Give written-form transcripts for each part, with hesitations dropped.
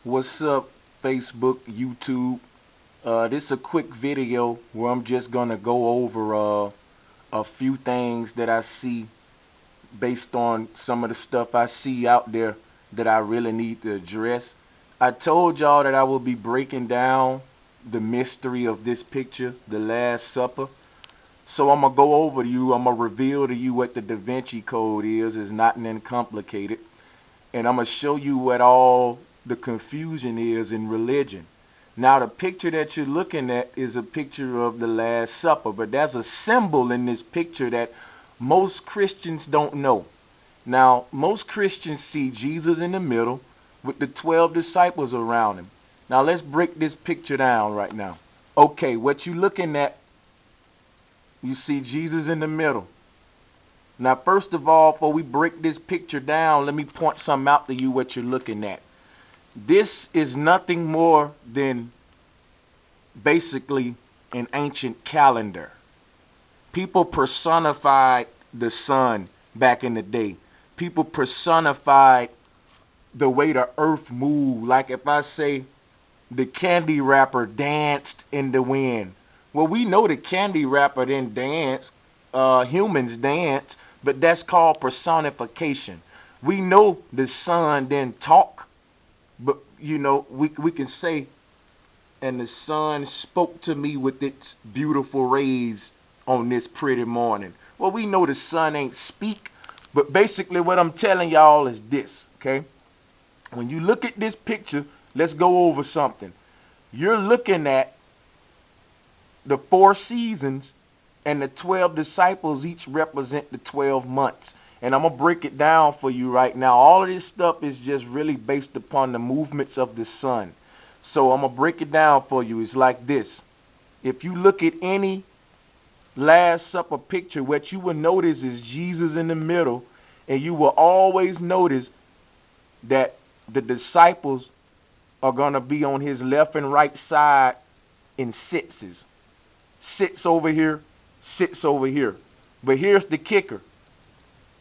What's up, Facebook, YouTube? This is a quick video where I'm just gonna go over a few things that I see based on some of the stuff I see out there that I really need to address. I told y'all that I will be breaking down the mystery of this picture, the Last Supper. So I'm gonna go over to you. I'm gonna reveal to you what the Da Vinci Code is. It's nothing complicated, and I'm going to show you what all the confusion is in religion. Now, the picture that you're looking at is a picture of the Last Supper, but there's a symbol in this picture that most Christians don't know. Now, most Christians see Jesus in the middle with the 12 disciples around him. Now, let's break this picture down right now. Okay, what you're looking at, you see Jesus in the middle. Now, first of all, before we break this picture down, let me point something out to you what you're looking at. This is nothing more than basically an ancient calendar. People personified the sun back in the day. People personified the way the earth moved. Like if I say the candy wrapper danced in the wind. Well, we know the candy wrapper didn't dance. Humans dance, but that's called personification. We know the sun didn't talk, but you know we can say, and the sun spoke to me with its beautiful rays on this pretty morning. Well, we know the sun ain't speak, but basically what I'm telling y'all is this, okay? When you look at this picture, let's go over something. You're looking at the 4 seasons, and the 12 disciples each represent the 12 months. And I'm going to break it down for you right now. All of this stuff is just really based upon the movements of the sun. So I'm going to break it down for you. It's like this. If you look at any Last Supper picture, what you will notice is Jesus in the middle. And you will always notice that the disciples are going to be on his left and right side in sixes. Sits over here, sits over here. But here's the kicker.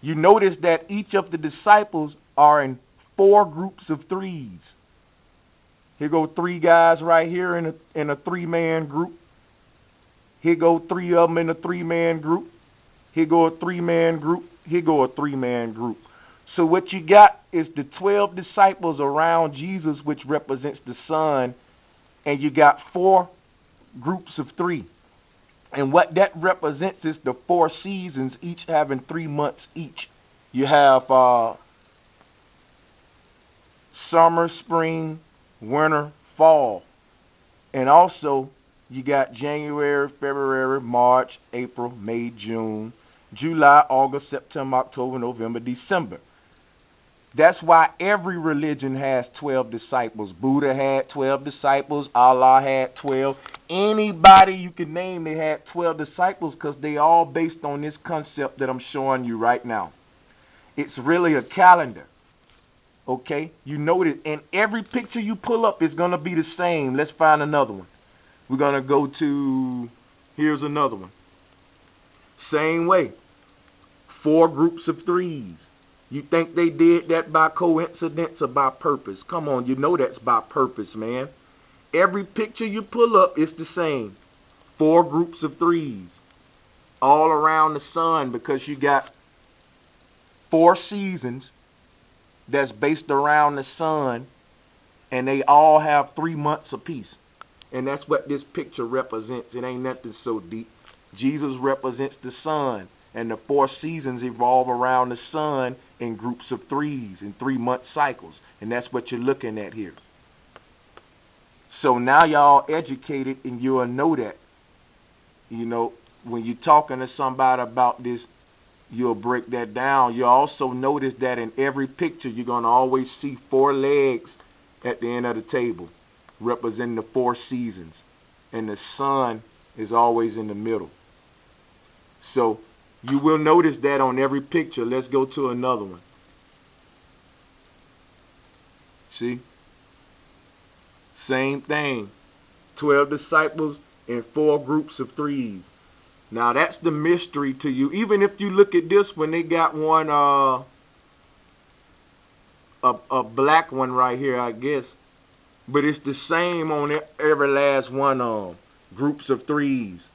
You notice that each of the disciples are in 4 groups of 3s. Here go 3 guys right here in a 3-man group. Here go 3 of them in a 3-man group. Here go a 3-man group. Here go a 3-man group. So what you got is the 12 disciples around Jesus, which represents the sun, and you got 4 groups of 3. And what that represents is the 4 seasons, each having 3 months each. You have summer, spring, winter, fall. And also, you got January, February, March, April, May, June, July, August, September, October, November, December. That's why every religion has 12 disciples. Buddha had 12 disciples. Allah had 12. Anybody you can name, they had 12 disciples because they all based on this concept that I'm showing you right now. It's really a calendar. Okay? You notice, and every picture you pull up is going to be the same. Let's find another one. We're going to go to, here's another one. Same way. 4 groups of 3s. You think they did that by coincidence or by purpose? Come on, you know that's by purpose, man. Every picture you pull up is the same. 4 groups of 3s. All around the sun, because you got 4 seasons that's based around the sun, and they all have 3 months apiece. And that's what this picture represents. It ain't nothing so deep. Jesus represents the sun. And the 4 seasons evolve around the sun in groups of 3s in 3-month cycles. And that's what you're looking at here. So now y'all educated and you'll know that. You know, when you're talking to somebody about this, you'll break that down. You'll also notice that in every picture you're going to always see 4 legs at the end of the table representing the 4 seasons. And the sun is always in the middle. So you will notice that on every picture. Let's go to another one. See? Same thing. 12 disciples in 4 groups of 3s. Now that's the mystery to you. Even if you look at this one, they got one, a black one right here, I guess. But it's the same on every last one of them. Groups of threes.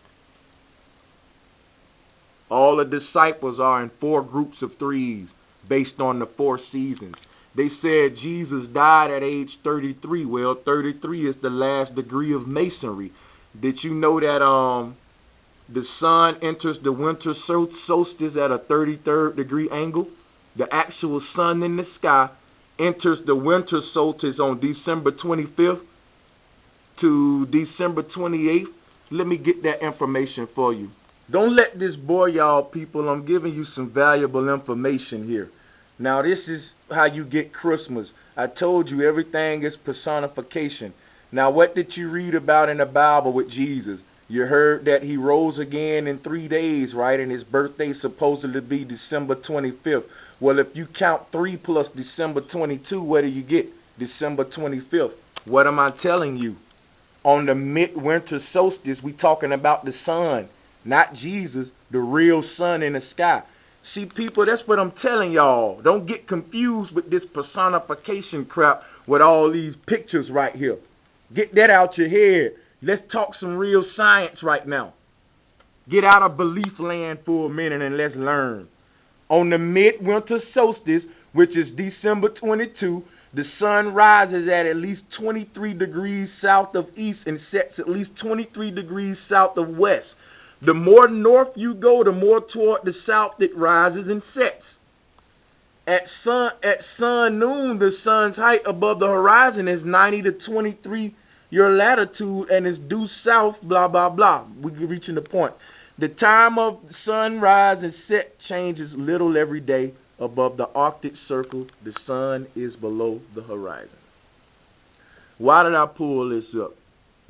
All the disciples are in 4 groups of threes based on the 4 seasons. They said Jesus died at age 33. Well, 33 is the last degree of masonry. Did you know that the sun enters the winter solstice at a 33rd degree angle? The actual sun in the sky enters the winter solstice on December 25th to December 28th. Let me get that information for you. Don't let this bore y'all, people. I'm giving you some valuable information here. Now, this is how you get Christmas. I told you everything is personification. Now, what did you read about in the Bible with Jesus? You heard that he rose again in 3 days, right? And his birthday supposedly be December 25th. Well, if you count 3 plus December 22, what do you get? December 25th. What am I telling you? On the midwinter solstice, we talking about the sun. Not Jesus, the real sun in the sky. See, people, that's what I'm telling y'all. Don't get confused with this personification crap with all these pictures right here. Get that out your head. Let's talk some real science right now. Get out of belief land for a minute and let's learn. On the midwinter solstice, which is December 22, the sun rises at least 23 degrees south of east and sets at least 23 degrees south of west. The more north you go, the more toward the south it rises and sets. At sun noon, the sun's height above the horizon is 90 to 23 your latitude and is due south, blah, blah, blah. We're reaching the point. The time of sunrise and set changes little every day. Above the Arctic Circle, the sun is below the horizon. Why did I pull this up?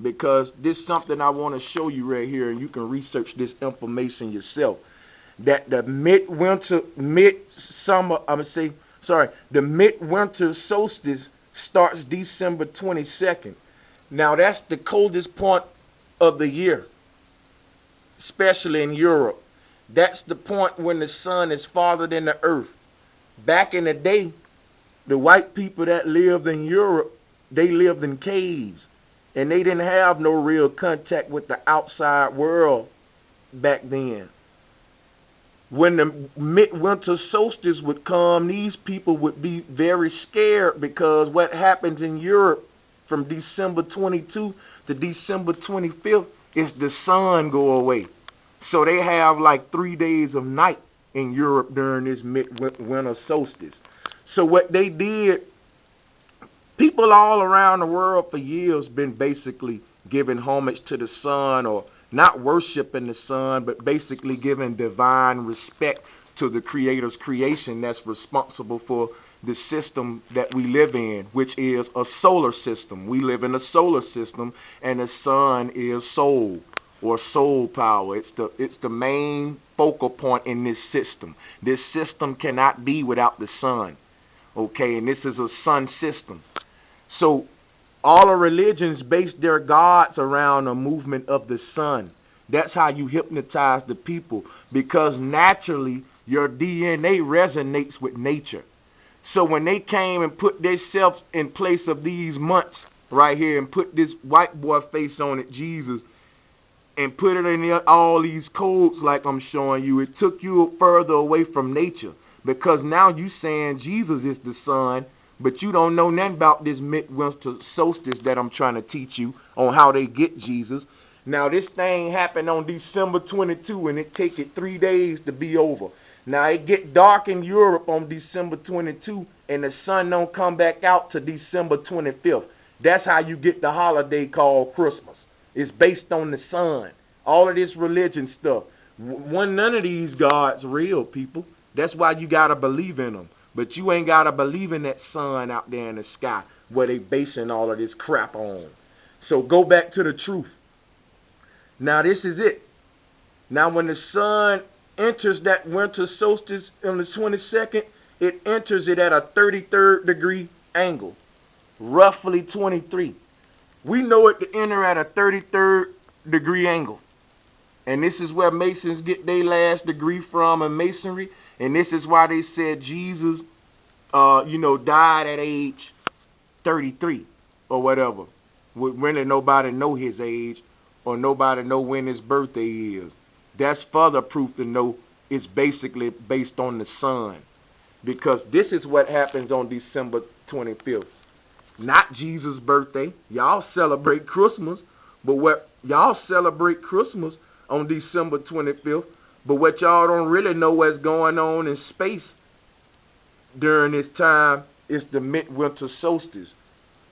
Because this is something I want to show you right here, and you can research this information yourself. That the the midwinter solstice starts December 22nd. Now that's the coldest point of the year, especially in Europe. That's the point when the sun is farther than the earth. Back in the day, the white people that lived in Europe, they lived in caves. And they didn't have no real contact with the outside world back then. When the midwinter solstice would come, these people would be very scared because what happens in Europe from December 22 to December 25th is the sun go away. So they have like 3 days of night in Europe during this midwinter solstice. So what they did, people all around the world for years been basically giving homage to the sun, or not worshiping the sun, but basically giving divine respect to the Creator's creation that's responsible for the system that we live in, which is a solar system. We live in a solar system, and the sun is soul, or soul power. It's the main focal point in this system. This system cannot be without the sun. Okay, and this is a sun system. So all the religions base their gods around a movement of the sun. That's how you hypnotize the people, because naturally your DNA resonates with nature. So when they came and put themselves in place of these months right here and put this white boy face on it, Jesus, and put it in all these codes like I'm showing you, it took you further away from nature, because now you saying Jesus is the sun, but you don't know nothing about this midwinter solstice that I'm trying to teach you on how they get Jesus. Now this thing happened on December 22, and it take it 3 days to be over. Now it get dark in Europe on December 22, and the sun don't come back out to December 25th. That's how you get the holiday called Christmas. It's based on the sun. All of this religion stuff. None of these gods real, people. That's why you got to believe in them. But you ain't got to believe in that sun out there in the sky where they basing all of this crap on. So go back to the truth. Now this is it. Now when the sun enters that winter solstice on the 22nd, it enters it at a 33rd degree angle. Roughly 23. We know it to enter at a 33rd degree angle. And this is where Masons get their last degree from in Masonry. And this is why they said Jesus, died at age 33. or whatever. Really nobody know his age or nobody know when his birthday is. That's further proof to know it's basically based on the sun. Because this is what happens on December 25th. Not Jesus' birthday. Y'all celebrate Christmas, but what y'all celebrate Christmas on December 25th, but what y'all don't really know what's going on in space during this time is the midwinter solstice.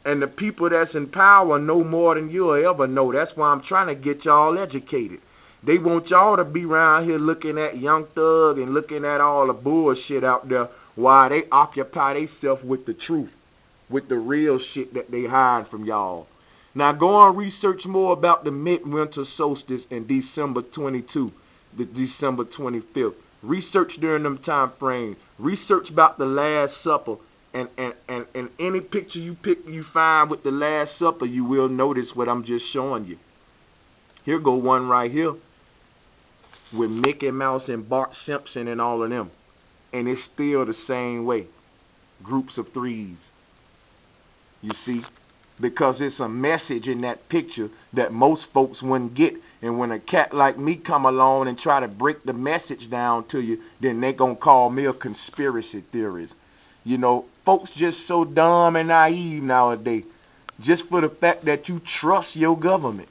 And the people that's in power know more than you'll ever know. That's why I'm trying to get y'all educated. They want y'all to be around here looking at Young Thug and looking at all the bullshit out there while they occupy themselves with the truth, with the real shit that they hide from y'all. Now go and research more about the midwinter solstice in December 22, the December 25th. Research during them time frames. Research about the Last Supper. And any picture you find with the Last Supper, you will notice what I'm just showing you. Here go one right here with Mickey Mouse and Bart Simpson and all of them. And it's still the same way. Groups of threes. You see? Because it's a message in that picture that most folks wouldn't get. And when a cat like me come along and try to break the message down to you, then they gonna call me a conspiracy theorist. You know, folks just so dumb and naive nowadays. Just for the fact that you trust your government.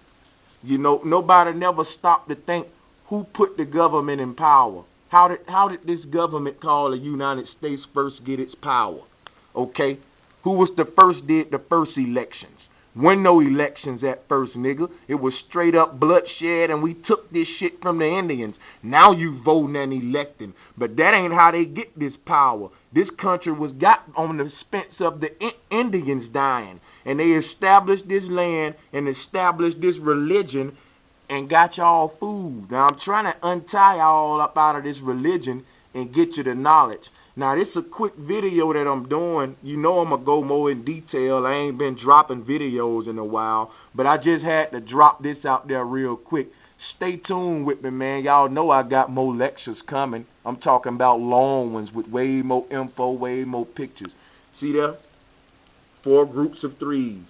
You know, nobody never stopped to think who put the government in power. How did this government called the United States first get its power? Okay? Who was did the first elections? Wasn't no elections at first, nigga. It was straight up bloodshed, and we took this shit from the Indians. Now you voting and electing. But that ain't how they get this power. This country was got on the expense of the Indians dying. And they established this land and established this religion and got y'all food. Now I'm trying to untie y'all up out of this religion and get you the knowledge. Now this is a quick video that I'm doing. You know I'm going to go more in detail. I ain't been dropping videos in a while. But I just had to drop this out there real quick. Stay tuned with me, man. Y'all know I got more lectures coming. I'm talking about long ones with way more info, way more pictures. See there? 4 groups of threes.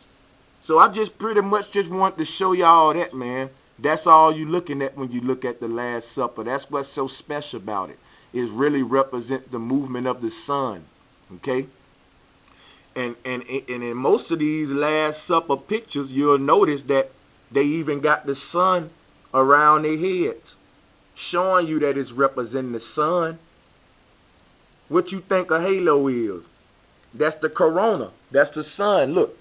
So I just pretty much just want to show y'all that, man. That's all you looking at when you look at the Last Supper. That's what's so special about it. It really represents the movement of the sun. Okay? And in most of these Last Supper pictures, you'll notice that they even got the sun around their heads, showing you that it's representing the sun. What you think a halo is? That's the corona. That's the sun. Look.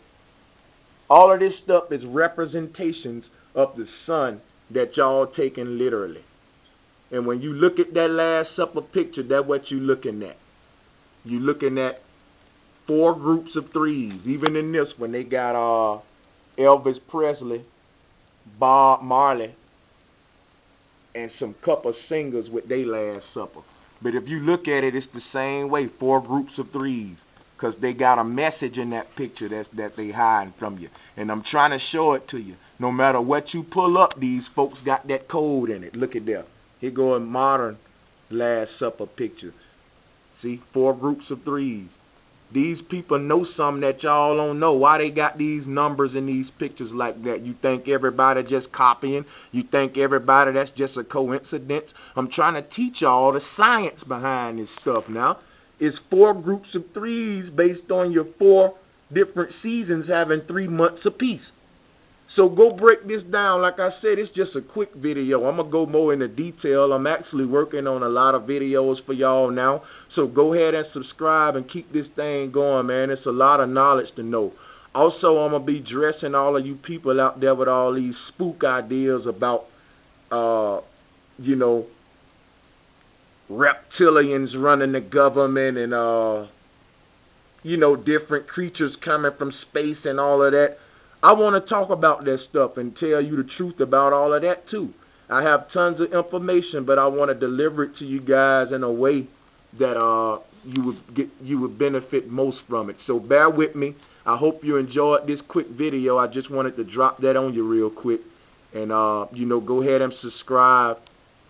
All of this stuff is representations of the sun that y'all taking literally. And when you look at that Last Supper picture, that's what you're looking at. You're looking at 4 groups of threes. Even in this one, they got Elvis Presley, Bob Marley, and some couple singers with their Last Supper. But if you look at it, it's the same way. 4 groups of threes. Because they got a message in that picture that they hiding from you. And I'm trying to show it to you. No matter what you pull up, these folks got that code in it. Look at there. Here go a modern Last Supper picture. See? 4 groups of threes. These people know something that y'all don't know. Why they got these numbers in these pictures like that? You think everybody just copying? You think everybody that's just a coincidence? I'm trying to teach y'all the science behind this stuff now. It's 4 groups of threes based on your 4 different seasons having 3 months apiece. So go break this down. Like I said, it's just a quick video. I'm going to go more into detail. I'm actually working on a lot of videos for y'all now. So go ahead and subscribe and keep this thing going, man. It's a lot of knowledge to know. Also, I'm going to be dressing all of you people out there with all these spook ideas about, you know, reptilians running the government and, you know, different creatures coming from space and all of that. I want to talk about that stuff and tell you the truth about all of that too. I have tons of information, but I want to deliver it to you guys in a way that you would benefit most from it. So bear with me. I hope you enjoyed this quick video. I just wanted to drop that on you real quick. And, you know, go ahead and subscribe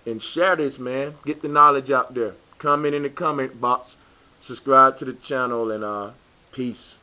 and share this, man. Get the knowledge out there. Comment in the comment box. Subscribe to the channel, and peace.